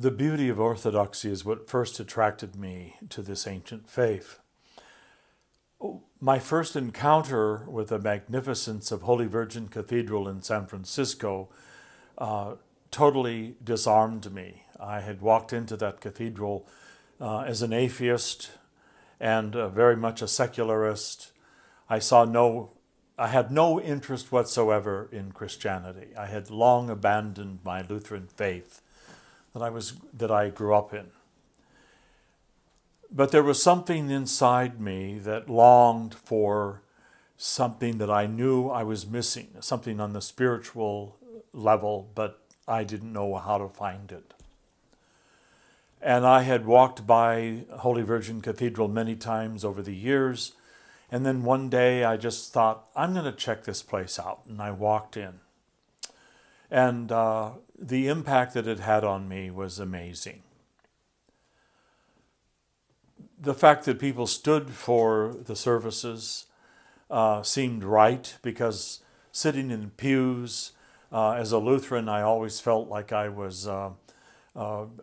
The beauty of Orthodoxy is what first attracted me to this ancient faith. My first encounter with the magnificence of Holy Virgin Cathedral in San Francisco totally disarmed me. I had walked into that cathedral as an atheist and very much a secularist. I had no interest whatsoever in Christianity. I had long abandoned my Lutheran faith that I grew up in. But there was something inside me that longed for something that I knew I was missing, something on the spiritual level, but I didn't know how to find it. And I had walked by Holy Virgin Cathedral many times over the years, and then one day I just thought, I'm going to check this place out, and I walked in. And the impact that it had on me was amazing. The fact that people stood for the services seemed right, because sitting in pews, as a Lutheran, I always felt like I was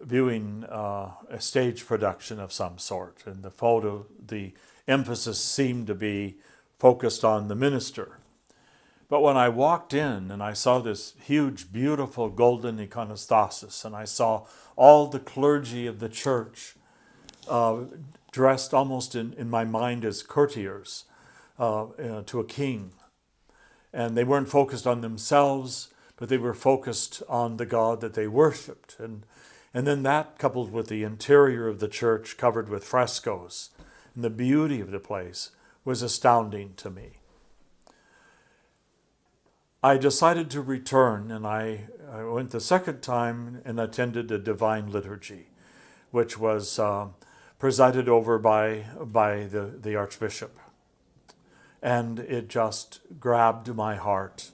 viewing a stage production of some sort. And the emphasis seemed to be focused on the minister. But when I walked in and I saw this huge, beautiful golden iconostasis, and I saw all the clergy of the church dressed almost in my mind as courtiers to a king. And they weren't focused on themselves, but they were focused on the God that they worshipped. And then that, coupled with the interior of the church covered with frescoes, and the beauty of the place, was astounding to me. I decided to return, and I went the second time and attended a divine liturgy, which was presided over by the Archbishop. And it just grabbed my heart.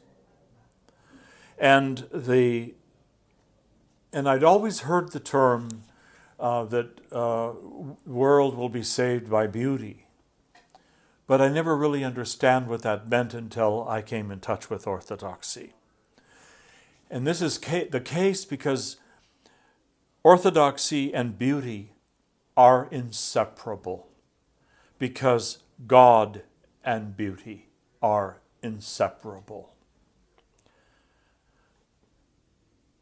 And I'd always heard the term that world will be saved by beauty. But I never really understand what that meant until I came in touch with Orthodoxy. And this is the case because Orthodoxy and beauty are inseparable, because God and beauty are inseparable.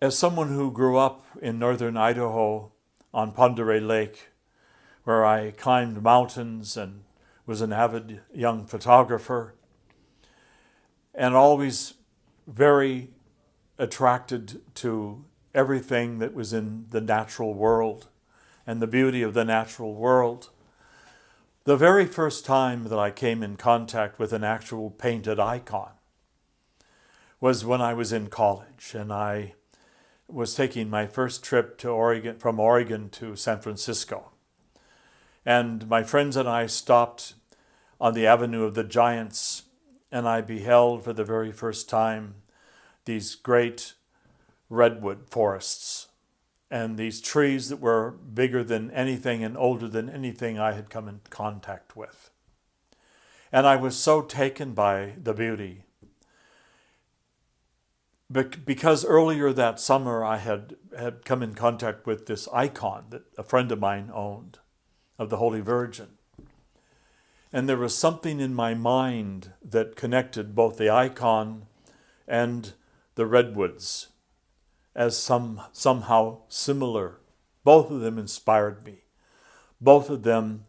As someone who grew up in northern Idaho on Pend Oreille Lake, where I climbed mountains and was an avid young photographer, and always very attracted to everything that was in the natural world and the beauty of the natural world. The very first time that I came in contact with an actual painted icon was when I was in college, and I was taking my first trip to from Oregon to San Francisco. And my friends and I stopped on the Avenue of the Giants, and I beheld for the very first time these great redwood forests and these trees that were bigger than anything and older than anything I had come in contact with. And I was so taken by the beauty. Because earlier that summer I had come in contact with this icon that a friend of mine owned of the Holy Virgin. And there was something in my mind that connected both the icon and the redwoods as somehow similar. Both of them inspired me. Both of them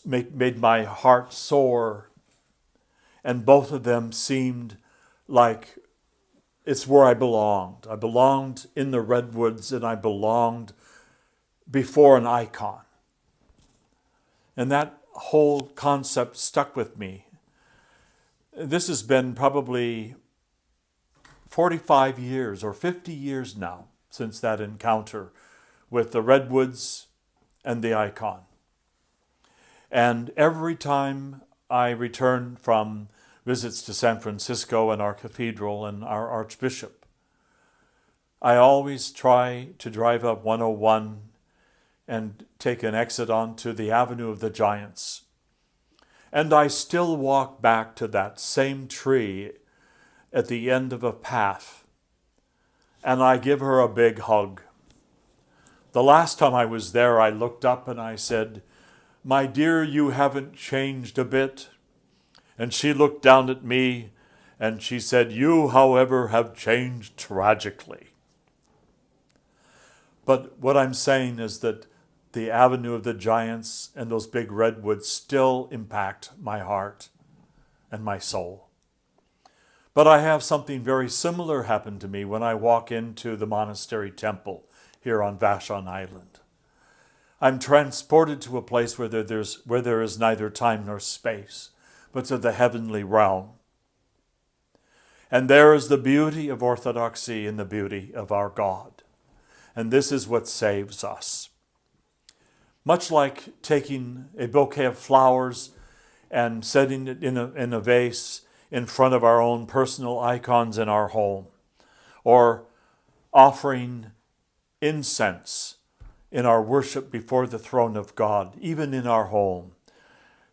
made my heart soar. And both of them seemed like it's where I belonged. I belonged in the redwoods, and I belonged before an icon. And that whole concept stuck with me. This has been probably 45 years or 50 years now since that encounter with the redwoods and the icon. And every time I return from visits to San Francisco and our cathedral and our archbishop, I always try to drive up 101 and take an exit onto the Avenue of the Giants. And I still walk back to that same tree at the end of a path, and I give her a big hug. The last time I was there, I looked up and I said, "My dear, you haven't changed a bit." And she looked down at me and she said, "You, however, have changed tragically." But what I'm saying is that the Avenue of the Giants and those big redwoods still impact my heart and my soul. But I have something very similar happen to me when I walk into the monastery temple here on Vashon Island. I'm transported to a place where there is neither time nor space, but to the heavenly realm. And there is the beauty of orthodoxy and the beauty of our God. And this is what saves us. Much like taking a bouquet of flowers and setting it in a vase in front of our own personal icons in our home, or offering incense in our worship before the throne of God, even in our home.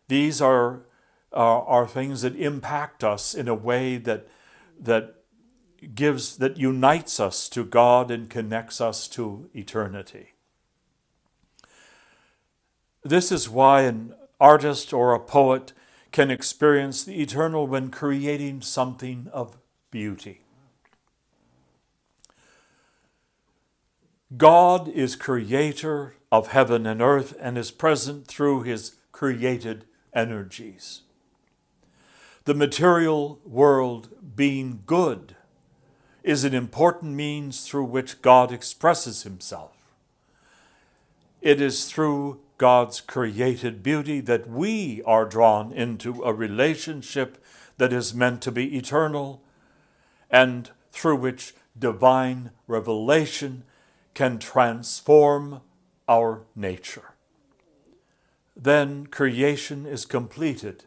These are things that impact us in a way that unites us to God and connects us to eternity. This is why an artist or a poet can experience the eternal when creating something of beauty. God is creator of heaven and earth and is present through his created energies. The material world being good is an important means through which God expresses himself. It is through God's created beauty that we are drawn into a relationship that is meant to be eternal, and through which divine revelation can transform our nature. Then creation is completed,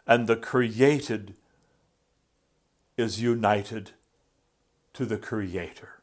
and the created is united to the Creator.